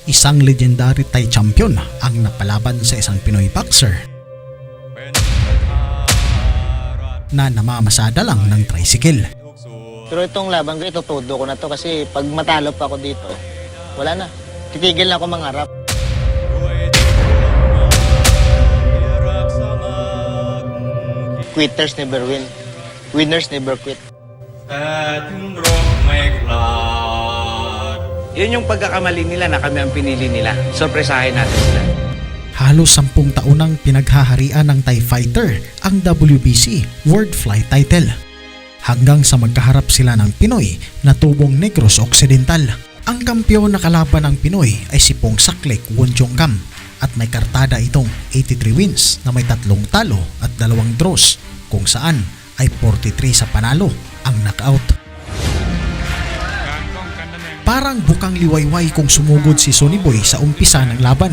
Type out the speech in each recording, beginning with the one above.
Isang legendary Thai champion ang napalaban sa isang Pinoy boxer na namamasada lang ng tricycle. Pero itong laban ko, itutudo ko na to kasi pag matalo pa ako dito, wala na. Titigil na ako mangarap. Quitters never win. Winners never quit. Yun yung pagkakamali nila na kami ang pinili nila. Sorpresahin natin sila. Halos 10 taon nang pinaghaharian ng Thai fighter ang WBC World Fly Title. Hanggang sa magkaharap sila ng Pinoy na tubong Negros Occidental. Ang kampiyon na kalaban ng Pinoy ay si Pong Saklek Wonjongkam at may kartada itong 83 wins na may 3 talo at 2 draws kung saan ay 43 sa panalo ang knockout. Parang bukang liwayway kung sumugod si Sonny Boy sa umpisa ng laban.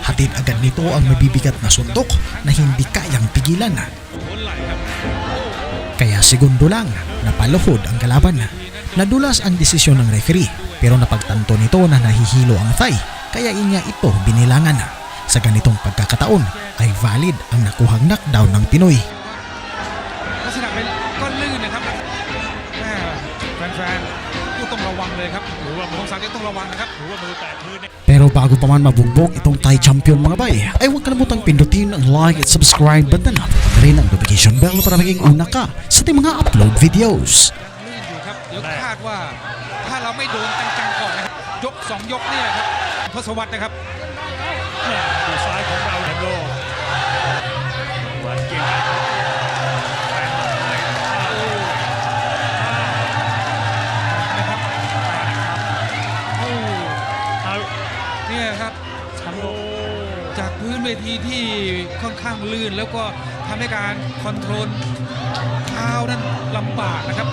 Hatid agad nito ang mabibigat na suntok na hindi kayang pigilan. Kaya segundo lang napaluhod ang kalaban. Nadulas ang desisyon ng referee pero napagtanto nito na nahihilo ang Thai kaya inya ito binilangan. Sa ganitong pagkakataon ay valid ang nakuhang knockdown ng Pinoy. ลักษณะเป็นก้อนลื่นนะครับแฟนๆผู้ต้องระวังเลยครับหรือว่าพงศักดิ์ต้องระวังนะครับหรือว่ามือแตะพื้น Pero bago pa man mabugbog itong Thai champion mga bay, ay huwag kalimutang pindutin ang like at subscribe button at rin ang notification bell para maging una ka sa ating mga upload videos. ลื่นอยู่ครับเดี๋ยวคาดว่าถ้าเราไม่โดนจังๆก่อนนะครับยก2ยกนี่แหละครับทศวรรษนะครับ ดูซ้ายของเราแหลมโลหวานเก่งนะครับเนี่ยครับ ทำโล จากพื้นเวทีที่ค่อนข้างลื่นแล้วก็ทำให้การคอนโทรลเท้านั้นลำบากนะครับ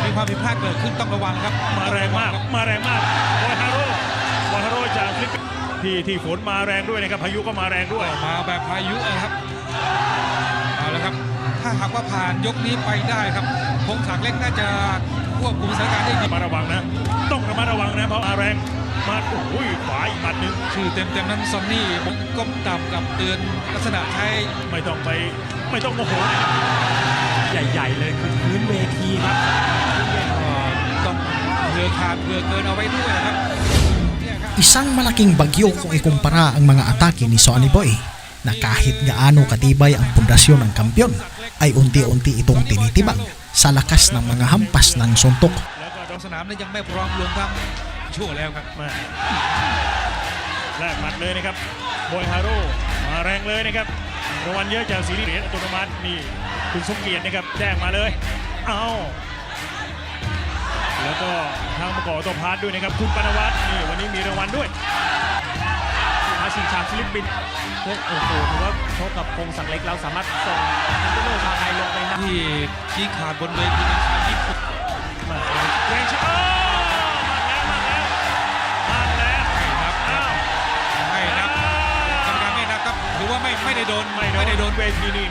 มีความผิดพลาดเกิดขึ้นต้องระวังครับ มาแรงมากมาแรงมากวอฮาโร่จากฟิลิปปินส์ที่ฝนมาแรงด้วยนะครับพายุก็มาแรงด้วย มาแบบพายุนะครับเอาละครับถ้าหากว่าผ่านยกนี้ไปได้ครับพงศักดิ์เล็กน่าจะควบคุมสถานการณ์ได้ดี มาระวังนะต้องระมัดระวังนะเพราะมาแรงมาโอ้ยขวาอีกหมัดหนึ่ง ชื่อเต็มๆนั้นซอนนี่ผมก้มต่ำกับเตือนลักษณะใช้ ไม่ต้องโมโห ใหญ่ๆเลยคือพื้นเวทีครับ ต้องเรือขาดเรือเกินเอาไว้ด้วยนะครับเนี่ยครับ Isang malaking bagyo kung ikumpara ang mga atake ni Sonny Boy na kahit gaano katibay ang pundasyon ng kampiyon ay unti-unti itong tinitibag sa lakas ng mga hampas ng suntok. สนามนั้นยังไม่พร้อมรวมทั้งชั่วแล้วครับ มาแลกหมัดเลยนะครับบอยฮาโร่มาแรงเลยนะครับรางวัลเยอะจากซีรีส์เหรียญอัตโนมัตินี่คุณสมเกียรตินะครับแจ้งมาเลยเอาแล้วก็ทางประกอบตัวพาร์ทด้วยนะครับคุณปนวัฒน์นี่วันนี้มีรางวัลด้วย มาชิงแชมป์ฟิลิปปินส์โอ้โหถือว่าชกกับพงศักดิ์เล็กแล้วสามารถส่งทันเดอร์ชาวไทยลงไปนะ ที่ชี้ขาดบนเวทีเป็นชาวญี่ปุ่น มาแรงช้ามาแล้วครับ อ้าว ไม่นับกรรมการไม่นับครับถือว่าไม่ได้โดน ไม่ได้โดนเวทีนี่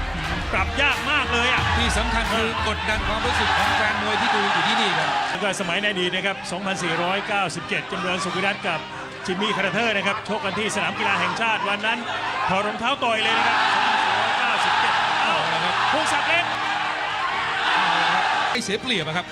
ปรับยากมากเลยอ่ะ ที่สำคัญคือกดดันความรู้สึกของแฟนมวยที่ดูอยู่ที่นี่ครับ แล้วก็สมัยในอดีตนะครับ 2497 จำเริญสุขุรัตน์กับจิมมี่คาร์เทอร์นะครับชกกันที่สนามกีฬาแห่งชาติวันนั้นถอดรองเท้าต่อยเลยนะครับ 2497อ้าวนะครับพงศักดิ์เล็ก ไม่เสียเปรียบครับ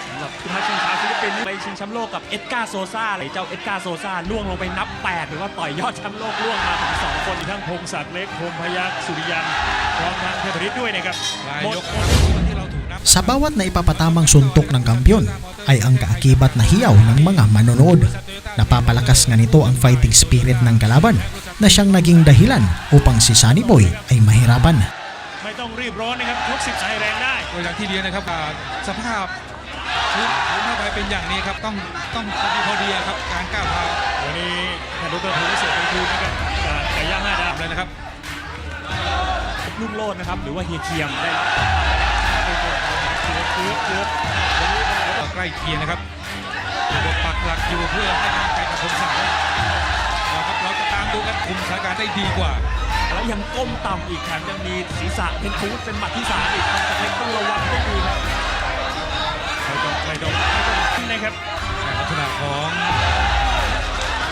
สำหรับผู้ท้าชิงชาวฟิลิปปินส์ไปชิงแชมป์โลกกับเอ็ดการ์โซซ่าเลยเจ้าเอ็ดการ์โซซ่าล่วงลงไปนับ8หรือว่าต่อยยอดแชมป์โลกล่วงมาถึง2 คน มีทั้งพงศักดิ์เล็กพงพยัคฆ์สุริยันพร้อมทั้งเทพฤทธิ์ด้วยนะครับ ราย หมด ยกที่เราถูกนับ Sa bawat na ipapatamang suntok ng kampiyon ay ang kaakibat na hiyaw ng mga manonood. Napapalakas nga nito ang fighting spirit ng kalaban na siyang naging dahilan upang si Sonny Boy ay mahirapan. ไม่ต้องรีบร้อนนะครับชก10 สายแรงได้ ตัวอย่างที่เรียนนะครับสภาพพื้นผ้าใบเป็นอย่างนี้ครับต้องพอดีครับการก้าวเท้า วันนี้ท่านดร.ภูมิเศรษฐ์ไพฑูรย์นะครับจากไก่ย่าง5 ดาว เลยนะครับ ลูกโลดนะครับหรือว่าเฮียเคียมได้ ใกล้เคียงนะครับปักหลักอยู่เพื่อให้กำลังใจกับพงศักดิ์เราจะตามดูกันคุมสถานการณ์ได้ดีกว่า แล้วยังก้มต่ำอีกแถมยังมีศีรษะเป็นฟูดเป็นหมัดที่3อีกพงศักดิ์เล็กต้องระวังให้ดีครับ ไม่ต้องนะครับ ลักษณะของ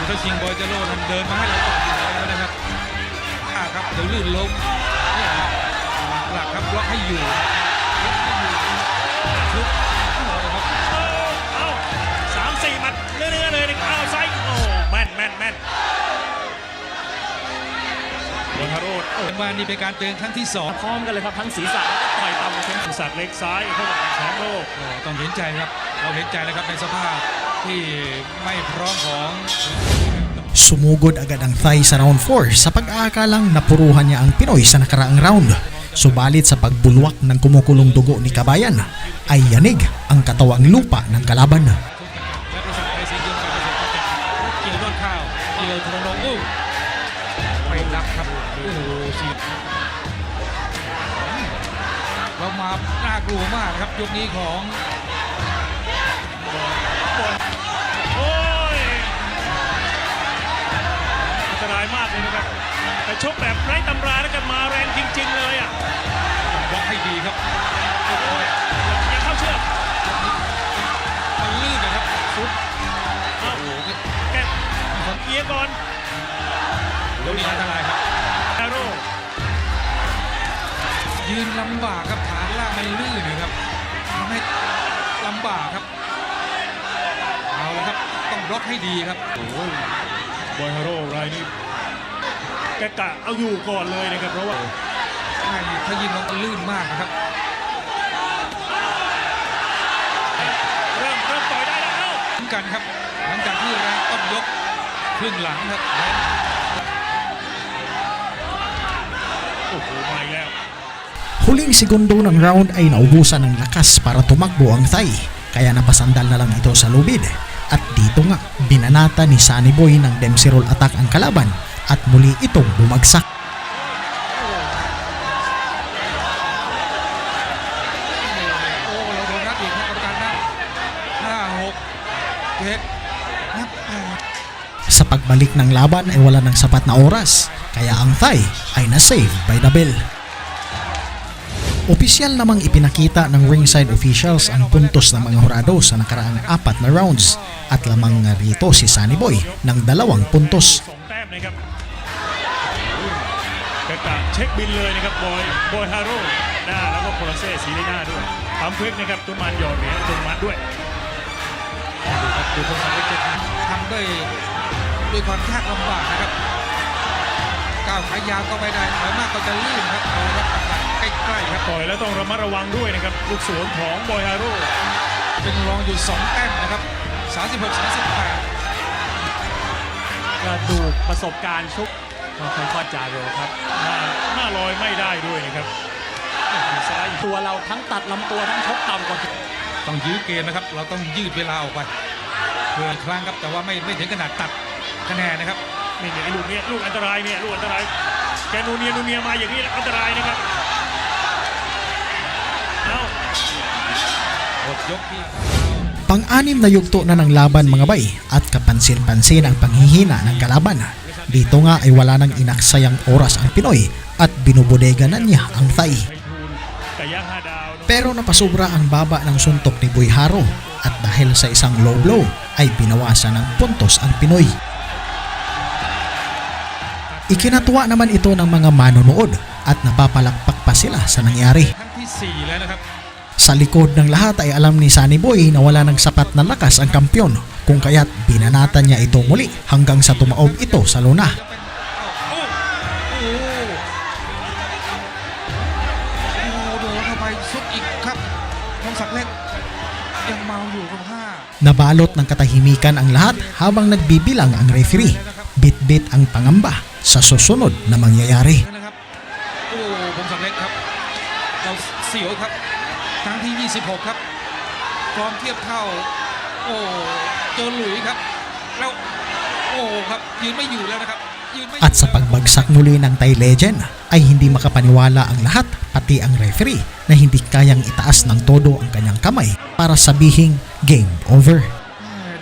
คือถ้าชิงบอยเจโร่นั้นเดินมาให้เราต่อยอยู่แล้วนะครับครับเดี๋ยวลื่นล้มเนี่ยหลักครับล็อกให้อยู่ชุบครับ เอา3-4หมัดเรื่อยๆเลยนะครับเอาไซด์โอ้แม่นโดนฮาโรด มานี่เป็นการเตือนครั้งที่สอง พร้อมกันเลยครับทั้งศีรษะแล้วก็ต่อยต่ำทั้ง ศักดิ์เล็กซ้ายเข้ากับแชมป์โลก ต้องเห็นใจครับเราเห็นใจนะครับในสภาพที่ไม่พร้อมของ Sumugod agad ang Thai sa round 4 sa pag-aakalang napuruhan niya ang Pinoy sa nakaraang round. Subalit sa pagbulwak ng kumukulong dugo ni Kabayan ay yanig ang katawang lupa ng kalaban. และบริษัทไทยสีเดียวกันเกี่ยวต้นข้าวเกี่ยวธนงอู้ไม่รับครับโอ้โหสีเรามาน่ากลัวมากครับยกนี้ของ โอ้ยอันตรายมากเลยนะครับแต่ชกแบบไร้ตำราแล้วกันมาแรงจริงๆเลยอ่ะ บล็อกให้ดีครับ ยังเข้าเชือก มันลื่นนะครับซุป เอาแกเอียก่อน เดี๋ยวนี้อันตรายครับ ฮาโร่ ยืนลำบากครับฐานล่างมันลื่นนะครับทำให้ลำบากครับเอาละครับต้องบล็อกให้ดีครับ บอยฮาโร่รายนี้แกกะเอาอยู่ก่อนเลยนะครับเพราะว่า ถ้ายิงลงก็ลื่นมากนะครับ เริ่มต่อยได้แล้ว เหมือนกันครับหลังจากที่แรงต้นยกครึ่งหลังครับ โอ้โหมาอีกแล้ว Huling segundo ng round ay naubusan ng lakas para tumakbo ang Thai, kaya napasandal na lang ito sa lubid. At dito nga, binanata ni Sunny Boy ng Dempsey roll attack ang kalaban at muli itong bumagsak. โอ้เราโดนนัดอีกครับกรรมการนับ5 6 7นับ Sa pagbalik ng laban ay wala ng sapat na oras, kaya ang Thai ay na-save by the bell. Opisyal namang ipinakita ng ringside officials ang puntos ng mga hurado sa nakaraang 4 na rounds at lamang nga rito si Sunny Boy ng 2 puntos. 2 แต้มนะครับแกกะเช็คบินเลยนะครับบอยฮาโร่หน้าแล้วก็โคลาเซ่สีในหน้าด้วยปั๊มควิกนะครับตุนมันหยอดเหรียญตุนมันด้วย ดูคนสังเกตทำด้วยความยากลำบากนะครับก้าวขายาวก็ไม่ได้ถอยมากก็จะลื่นครับเอาครับใกล้ๆครับ ต่อยแล้วต้องระมัดระวังด้วยนะครับลูกสวนของบอยฮาโร่ เป็นรองอยู่2 แต้มนะครับ36-38 กระดูกประสบการณ์ชุบค่อยๆจาโรครับ หน้าลอยไม่ได้ด้วยนะครับ สไลด์ตัวเราทั้งตัดลำตัวทั้งชกต่ำกว่า ต้องยื้อเกมนะครับเราต้องยืดเวลาออกไปเพื่อครั้งครับแต่ว่าไม่ถึงขนาดตัดคะแนนนะครับ นี่ไอ้ลูกเนี้ยลูกอันตรายเนี่ยลูกอันตรายแกนูเนียมาอย่างนี้อันตรายนะครับเอา หมดยกที่ Pang-anim na yugto na ng laban mga bay at kapansin-pansin ang panghihina ng kalaban. Dito nga ay wala nang inaksayang oras ang Pinoy at binubodega na niya ang Thai. ไพฑูรย์ไก่ย่าง5 ดาว Pero napasubra ang baba ng suntok ni Boy Haro at dahil sa isang low blow ay binawasan ng puntos ang Pinoy. Ikinatuwa naman ito ng mga manonood at napapalakpak pa sila sa nangyari. ครั้งที่4แล้วนะครับ Sa likod ng lahat ay alam ni Sunny Boy na wala ng sapat na lakas ang kampyon, kung kaya't binanatan niya ito muli hanggang sa tumaob ito sa luna. โดนเข้าไปสุดอีกครับพงศักดิ์เล็กยังเมาอยู่กับ5 Nabalot ng katahimikan ang lahat habang nagbibilang ang referee. Bit-bit ang pangamba sa susunod na mangyayari. นะครับโอ้พงศักดิ์เล็กครับเราเสียวครับครั้งที่ 26 ครับฟอร์มเทียบเท่าโอ้เจอหลุยครับแล้วโอ้ครับยืนไม่อยู่แล้วนะครับยืนไม่อยู่ At sa pagbagsak muli ng Thai legend ay hindi makapaniwala ang lahat, pati ang referee, na hindi kayang itaas ng todo ang kanyang kamay para sabihing game over.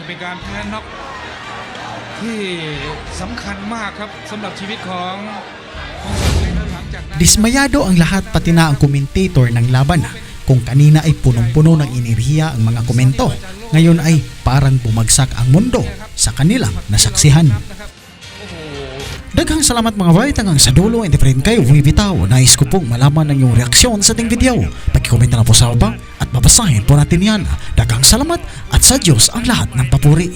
เป็นการแพ้น็อกที่สำคัญมากครับสำหรับชีวิตของพงศักดิ์เล็กหลังจากนั้น Dismayado ang lahat pati na ang commentator ng laban. Kung kanina ay punong-puno ng enerhiya ang mga komento, ngayon ay parang bumagsak ang mundo sa kanilang nasaksihan. Daghang salamat mga Vite hanggang sa dulo, hindi pa rin kayo bumibitaw. Nais ko pong malaman ng iyong reaksyon sa ating video. Pag-comment na po sa baba at babasahin po natin yan. Daghang salamat at sa Diyos ang lahat ng papuri.